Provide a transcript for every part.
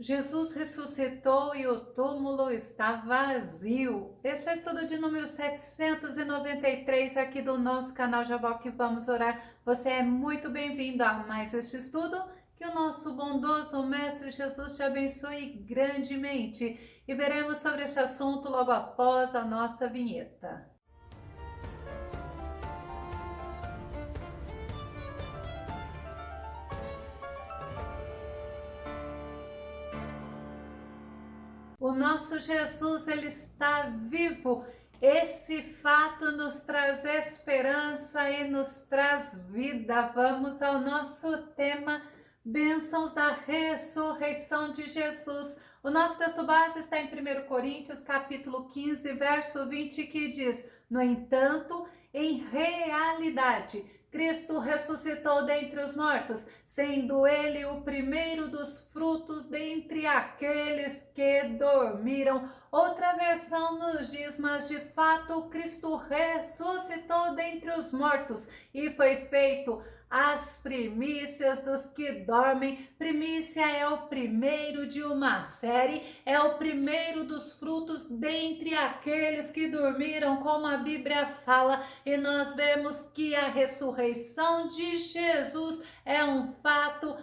Jesus ressuscitou e o túmulo está vazio. Este é o estudo de número 793 aqui do nosso canal Jaboque Vamos Orar. Você é muito bem-vindo a mais este estudo. Que o nosso bondoso Mestre Jesus te abençoe grandemente. E veremos sobre este assunto logo após a nossa vinheta. O nosso Jesus, ele está vivo. Esse fato nos traz esperança e nos traz vida. Vamos ao nosso tema, bênçãos da ressurreição de Jesus. O nosso texto base está em 1 Coríntios, capítulo 15, verso 20, que diz: no entanto, em realidade, Cristo ressuscitou dentre os mortos, sendo ele o primeiro dos frutos dentre aqueles que dormiram. Outra versão nos diz: mas de fato Cristo ressuscitou dentre os mortos e foi feito as primícias dos que dormem. Primícia é o primeiro de uma série, é o primeiro dos frutos dentre aqueles que dormiram, como a Bíblia fala, e nós vemos que a ressurreição de Jesus é um fato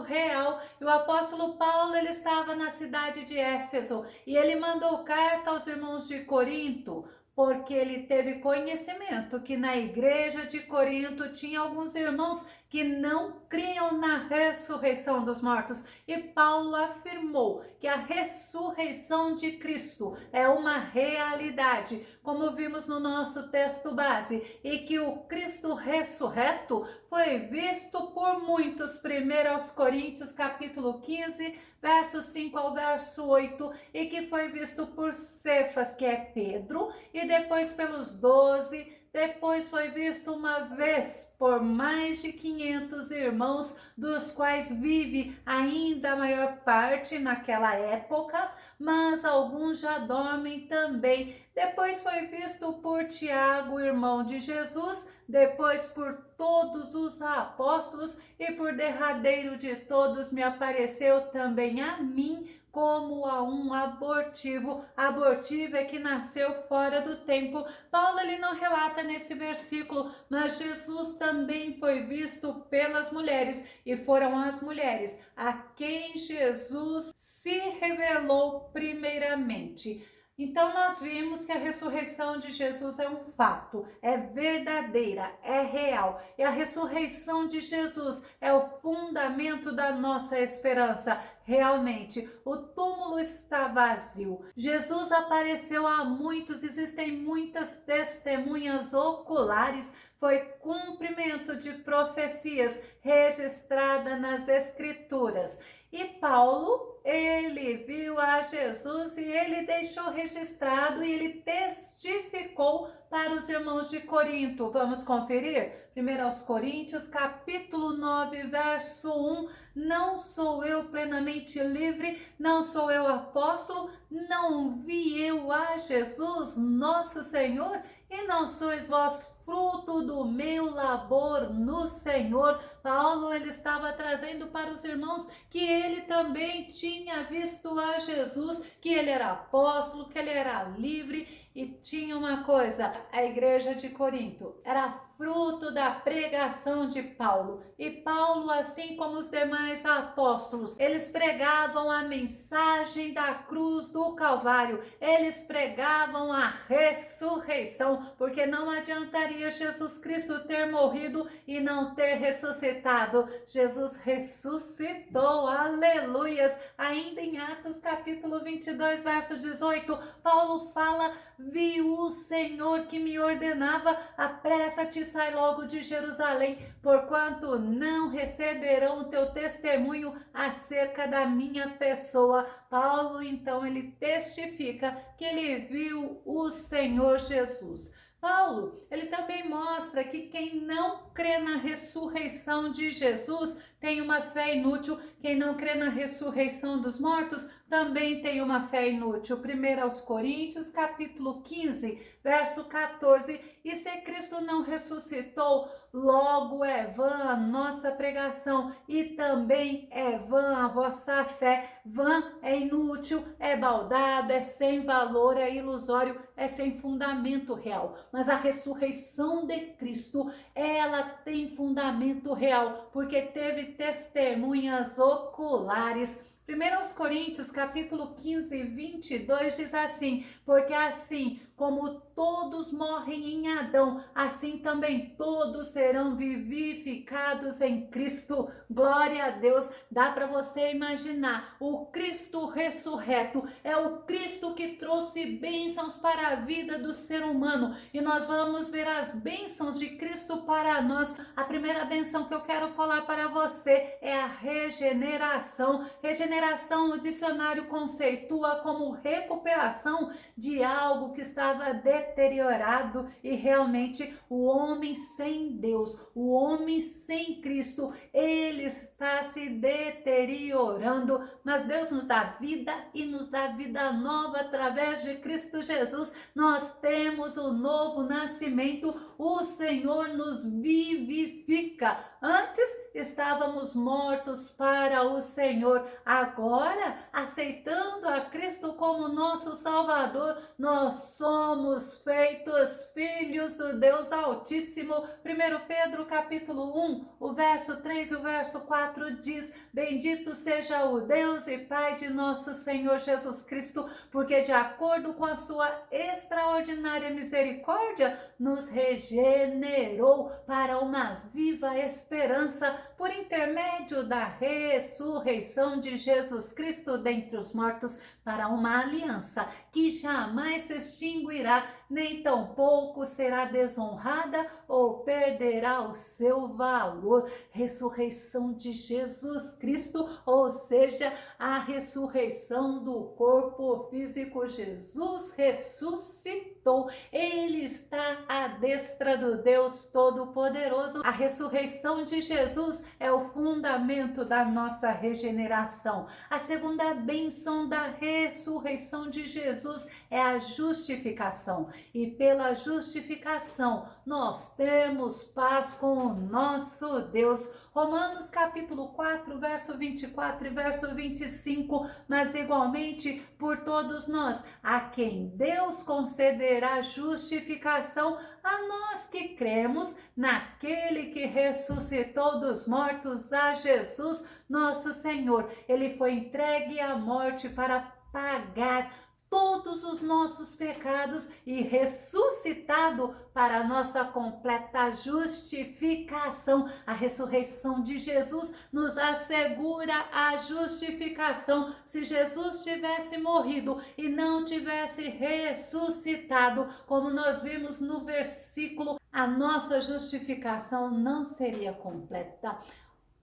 real. E o apóstolo Paulo, ele estava na cidade de Éfeso e ele mandou carta aos irmãos de Corinto, porque ele teve conhecimento que na igreja de Corinto tinha alguns irmãos que não criam na ressurreição dos mortos. E Paulo afirmou que a ressurreição de Cristo é uma realidade, como vimos no nosso texto base, e que o Cristo ressurreto foi visto por muitos. 1 Coríntios capítulo 15, verso 5 ao verso 8, e que foi visto por Cefas, que é Pedro, e depois pelos 12, depois foi visto uma vez por mais de 500 irmãos, dos quais vive ainda a maior parte naquela época, mas alguns já dormem também. Depois foi visto por Tiago, irmão de Jesus, depois por todos os apóstolos, e por derradeiro de todos me apareceu também a mim, como a um abortivo. Abortivo é que nasceu fora do tempo. Paulo, ele não relata nesse versículo, mas Jesus também foi visto pelas mulheres, e foram as mulheres a quem Jesus se revelou primeiramente. Então nós vimos que a ressurreição de Jesus é um fato, é verdadeira, é real. E a ressurreição de Jesus é o fundamento da nossa esperança. Realmente, o túmulo está vazio. Jesus apareceu a muitos, existem muitas testemunhas oculares. Foi cumprimento de profecias registrada nas Escrituras. E Paulo, ele viu a Jesus e ele deixou registrado e ele testificou para os irmãos de Corinto. Vamos conferir? 1 Coríntios, capítulo 9, verso 1. Não sou eu plenamente livre, não sou eu apóstolo, não vi eu a Jesus, nosso Senhor, e não sois vós fruto do meu labor no Senhor. Paulo, ele estava trazendo para os irmãos que ele também tinha visto a Jesus, que ele era apóstolo, que ele era livre. E tinha uma coisa, a igreja de Corinto era fruto da pregação de Paulo. E Paulo, assim como os demais apóstolos, eles pregavam a mensagem da cruz do Calvário. Eles pregavam a ressurreição, porque não adiantaria Jesus Cristo ter morrido e não ter ressuscitado. Jesus ressuscitou, aleluias. Ainda em Atos capítulo 22, verso 18, Paulo fala: vi o Senhor que me ordenava, apressa-te, sai logo de Jerusalém, porquanto não receberão o teu testemunho acerca da minha pessoa. Paulo, então, ele testifica que ele viu o Senhor Jesus. Paulo, ele também mostra que quem não crê na ressurreição de Jesus tem uma fé inútil. Quem não crê na ressurreição dos mortos também tem uma fé inútil. 1 aos Coríntios, capítulo 15, verso 14. E se Cristo não ressuscitou, logo é vã a nossa pregação e também é vã a vossa fé. Vã é inútil, é baldado, é sem valor, é ilusório, é sem fundamento real. Mas a ressurreição de Cristo, ela tem fundamento real, porque teve testemunhas oculares. 1 aos Coríntios, capítulo 15, 22, diz assim: porque assim como todos morrem em Adão, assim também todos serão vivificados em Cristo. Glória a Deus. Dá para você imaginar, o Cristo ressurreto é o Cristo que trouxe bênçãos para a vida do ser humano, e nós vamos ver as bênçãos de Cristo para nós. A primeira bênção que eu quero falar para você é a regeneração. Regeneração, o dicionário conceitua como recuperação de algo que estava deteriorado, e realmente o homem sem Deus, o homem sem Cristo, ele está se deteriorando, mas Deus nos dá vida e nos dá vida nova através de Cristo Jesus. Nós temos o novo nascimento, o Senhor nos vivifica. Antes estávamos mortos para o Senhor, agora, aceitando a Cristo como nosso Salvador, nós somos feitos filhos do Deus Altíssimo. 1 Pedro capítulo 1, o verso 3 e o verso 4 diz: bendito seja o Deus e Pai de nosso Senhor Jesus Cristo, porque de acordo com a sua extraordinária misericórdia, nos regenerou para uma viva esperança por intermédio da ressurreição de Jesus Cristo dentre os mortos, para uma aliança que jamais se extinguirá, nem tampouco será desonrada ou perderá o seu valor. Ressurreição de Jesus Cristo, ou seja, a ressurreição do corpo físico. Jesus ressuscitou, ele está à destra do Deus Todo-Poderoso. A ressurreição de Jesus é o fundamento da nossa regeneração. A segunda bênção da ressurreição de Jesus é a justificação, e pela justificação nós temos paz com o nosso Deus. Romanos capítulo 4, verso 24 e verso 25, mas igualmente por todos nós, a quem Deus concederá justificação, a nós que cremos naquele que ressuscitou dos mortos, a Jesus, nosso Senhor. Ele foi entregue à morte para pagar todos os nossos pecados e ressuscitado para a nossa completa justificação. A ressurreição de Jesus nos assegura a justificação. Se Jesus tivesse morrido e não tivesse ressuscitado, como nós vimos no versículo, a nossa justificação não seria completa.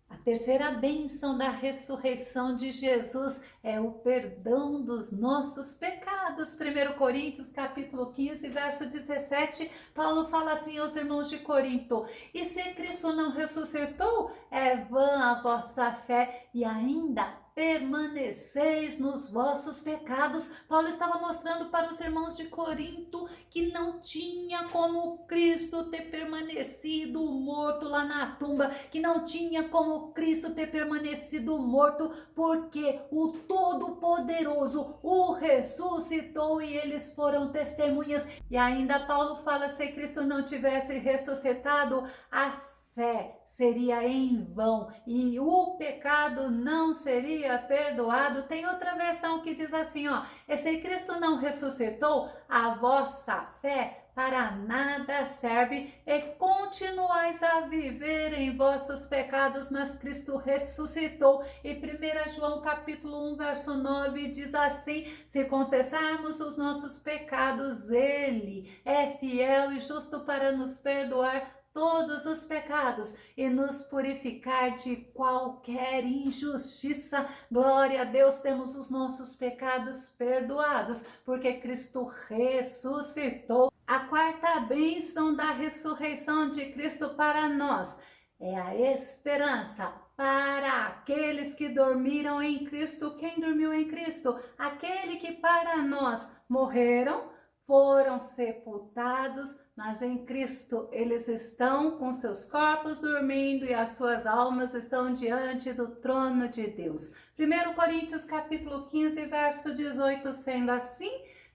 A terceira bênção da ressurreição de Jesus é o perdão dos nossos pecados. 1 Coríntios capítulo 15, verso 17, Paulo fala assim aos irmãos de Corinto: e se Cristo não ressuscitou, é vã a vossa fé e ainda permaneceis nos vossos pecados. Paulo estava mostrando para os irmãos de Corinto que não tinha como Cristo ter permanecido morto lá na tumba, que não tinha como Cristo ter permanecido morto, porque o Todo-Poderoso o ressuscitou e eles foram testemunhas. E ainda Paulo fala: se Cristo não tivesse ressuscitado, a fé seria em vão e o pecado não seria perdoado. Tem outra versão que diz assim, e se Cristo não ressuscitou, a vossa fé para nada serve e continuais a viver em vossos pecados, mas Cristo ressuscitou. E 1 João capítulo 1, verso 9 diz assim: se confessarmos os nossos pecados, ele é fiel e justo para nos perdoar todos os pecados e nos purificar de qualquer injustiça. Glória a Deus, temos os nossos pecados perdoados, porque Cristo ressuscitou. A quarta bênção da ressurreição de Cristo para nós é a esperança para aqueles que dormiram em Cristo. Quem dormiu em Cristo? Aquele que para nós morreram, foram sepultados, mas em Cristo eles estão com seus corpos dormindo e as suas almas estão diante do trono de Deus. 1 Coríntios capítulo 15, verso 18, sendo assim,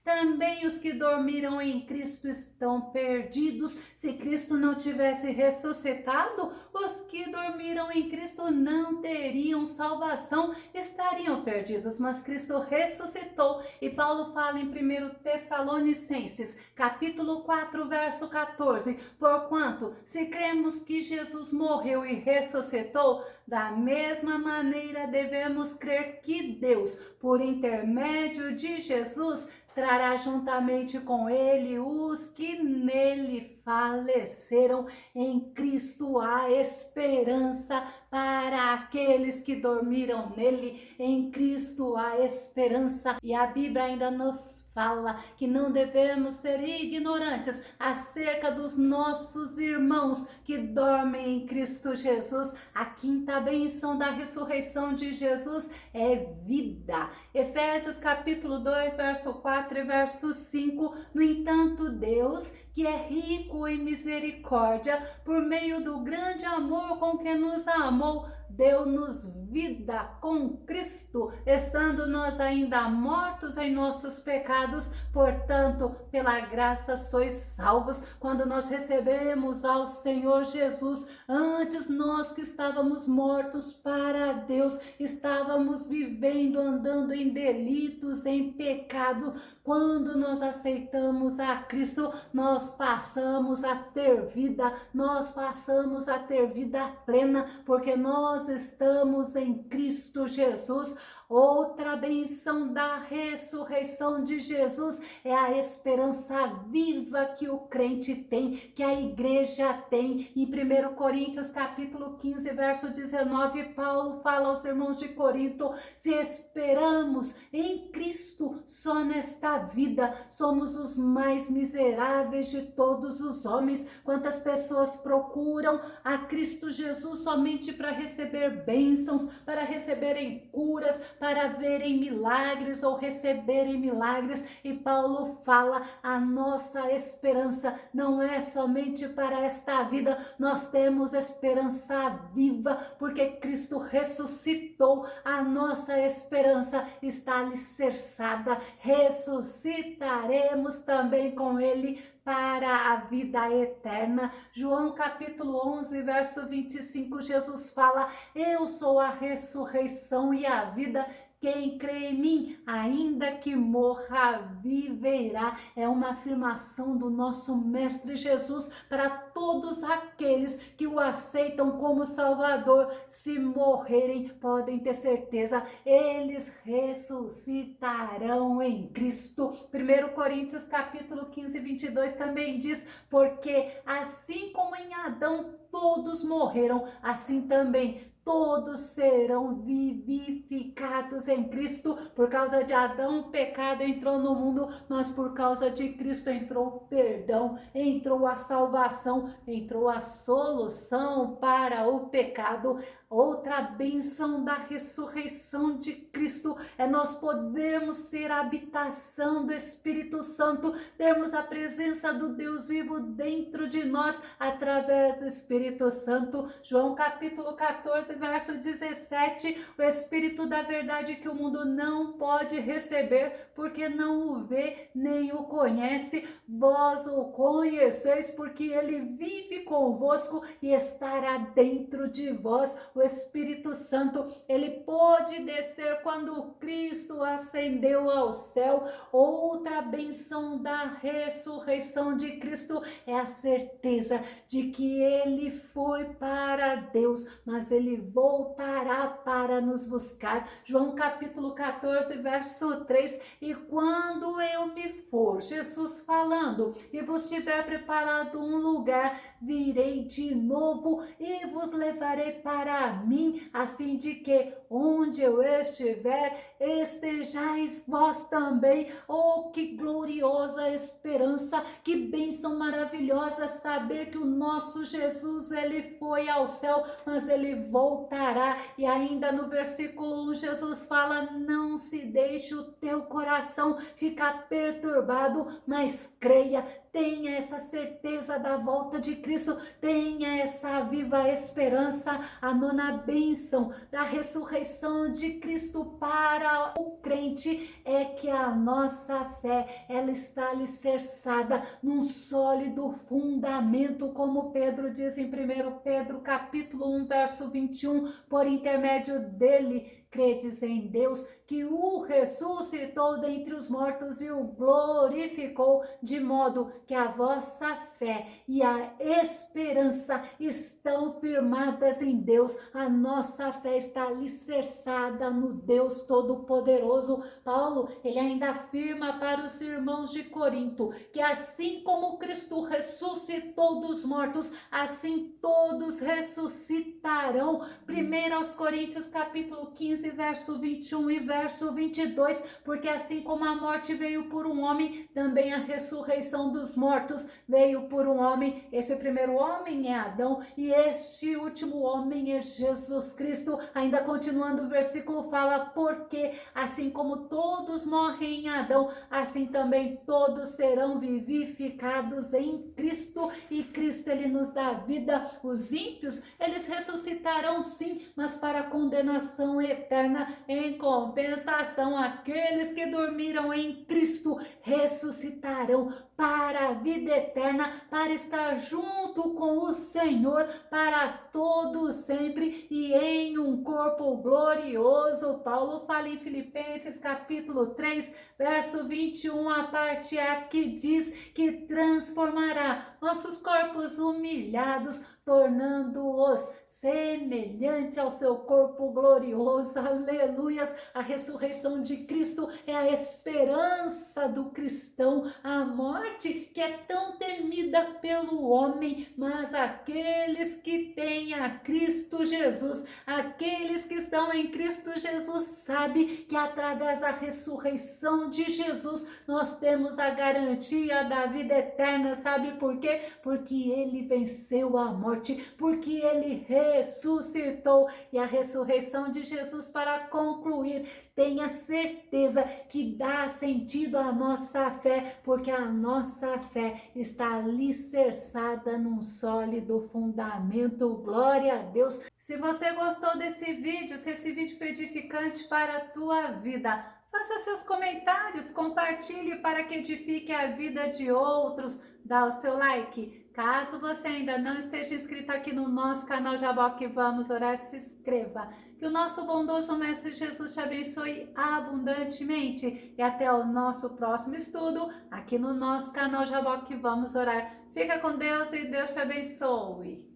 também os que dormiram em Cristo estão perdidos. Se Cristo não tivesse ressuscitado, os que dormiram em Cristo não teriam salvação, estariam perdidos, mas Cristo ressuscitou. E Paulo fala em 1 Tessalonicenses, capítulo 4, verso 14, porquanto, se cremos que Jesus morreu e ressuscitou, da mesma maneira devemos crer que Deus, por intermédio de Jesus, trará juntamente com ele os que nele faleceram. Em Cristo há esperança para aqueles que dormiram nele. Em Cristo há esperança. E a Bíblia ainda nos fala que não devemos ser ignorantes acerca dos nossos irmãos que dormem em Cristo Jesus. A quinta bênção da ressurreição de Jesus é vida. Efésios capítulo 2, verso 4 e verso 5. No entanto, Deus, que é rico em misericórdia, por meio do grande amor com que nos amou, deu-nos vida com Cristo, estando nós ainda mortos em nossos pecados. Portanto, pela graça sois salvos. Quando nós recebemos ao Senhor Jesus, antes nós que estávamos mortos para Deus, estávamos vivendo, andando em delitos, em pecado. Quando nós aceitamos a Cristo, nós passamos a ter vida, nós passamos a ter vida plena, porque nós estamos em Cristo Jesus. Outra benção da ressurreição de Jesus é a esperança viva que o crente tem, que a igreja tem. Em 1 Coríntios capítulo 15, verso 19, Paulo fala aos irmãos de Corinto: se esperamos em Cristo só nesta vida, somos os mais miseráveis de todos os homens. Quantas pessoas procuram a Cristo Jesus somente para receber bênçãos, para receberem curas, para verem milagres ou receberem milagres. E Paulo fala: a nossa esperança não é somente para esta vida, nós temos esperança viva, porque Cristo ressuscitou. A nossa esperança está alicerçada, ressuscitaremos também com ele para a vida eterna. João capítulo 11, verso 25, Jesus fala: eu sou a ressurreição e a vida. Quem crê em mim, ainda que morra, viverá. É uma afirmação do nosso Mestre Jesus para todos aqueles que o aceitam como Salvador. Se morrerem, podem ter certeza, eles ressuscitarão em Cristo. 1 Coríntios capítulo 15, 22 também diz: porque assim como em Adão todos morreram, assim também todos serão vivificados em Cristo. Por causa de Adão, o pecado entrou no mundo, mas por causa de Cristo entrou o perdão, entrou a salvação, entrou a solução para o pecado. Outra bênção da ressurreição de Cristo é nós podermos ser a habitação do Espírito Santo, termos a presença do Deus vivo dentro de nós através do Espírito Santo. João capítulo 14, verso 17, o Espírito da verdade que o mundo não pode receber, porque não o vê nem o conhece. Vós o conheceis, porque ele vive convosco e estará dentro de vós. O Espírito Santo, ele pôde descer quando Cristo ascendeu ao céu. Outra benção da ressurreição de Cristo é a certeza de que ele foi para Deus, mas ele voltará para nos buscar. João capítulo 14, verso 3, e quando eu me for, Jesus falando, e vos tiver preparado um lugar, virei de novo e vos levarei para mim, a fim de que onde eu estiver, estejais vós também. Oh, que gloriosa esperança, que bênção maravilhosa saber que o nosso Jesus, ele foi ao céu, mas ele volta voltará. E ainda no versículo 1, Jesus fala: não se deixe o teu coração ficar perturbado, mas creia. Tenha essa certeza da volta de Cristo, tenha essa viva esperança. A nona bênção da ressurreição de Cristo para o crente é que a nossa fé, ela está alicerçada num sólido fundamento, como Pedro diz em 1 Pedro capítulo 1, verso 21, por intermédio dele, credes em Deus, que o ressuscitou dentre os mortos e o glorificou, de modo que a vossa fé e a esperança estão firmadas em Deus. A nossa fé está alicerçada no Deus Todo-Poderoso. Paulo, ele ainda afirma para os irmãos de Corinto que assim como Cristo ressuscitou dos mortos, assim todos ressuscitarão. 1 aos Coríntios capítulo 15, verso 21 e verso 22, porque assim como a morte veio por um homem, também a ressurreição dos mortos veio por um homem. Esse primeiro homem é Adão e este último homem é Jesus Cristo. Ainda continuando o versículo fala: porque assim como todos morrem em Adão, assim também todos serão vivificados em Cristo. E Cristo, ele nos dá vida. Os ímpios, eles ressuscitarão sim, mas para a condenação eterna. Em compensação, aqueles que dormiram em Cristo ressuscitarão para a vida eterna, para estar junto com o Senhor para todo sempre e em um corpo glorioso. Paulo fala em Filipenses capítulo 3, verso 21, a parte A, que diz que transformará nossos corpos humilhados, tornando-os semelhante ao seu corpo glorioso. Aleluias! A ressurreição de Cristo é a esperança do cristão. A morte, que é tão temida pelo homem, mas aqueles que têm a Cristo Jesus, aqueles que estão em Cristo Jesus, sabem que através da ressurreição de Jesus nós temos a garantia da vida eterna. Sabe por quê? Porque ele venceu a morte, porque ele ressuscitou. E a ressurreição de Jesus, para concluir, tenha certeza que dá sentido à nossa fé, porque a nossa fé está alicerçada num sólido fundamento. Glória a Deus. Se você gostou desse vídeo, se esse vídeo foi edificante para a tua vida, faça seus comentários, compartilhe para que edifique a vida de outros, dá o seu like. Caso você ainda não esteja inscrito aqui no nosso canal Jaboque Vamos Orar, se inscreva. Que o nosso bondoso Mestre Jesus te abençoe abundantemente. E até o nosso próximo estudo aqui no nosso canal Jaboque Vamos Orar. Fica com Deus e Deus te abençoe.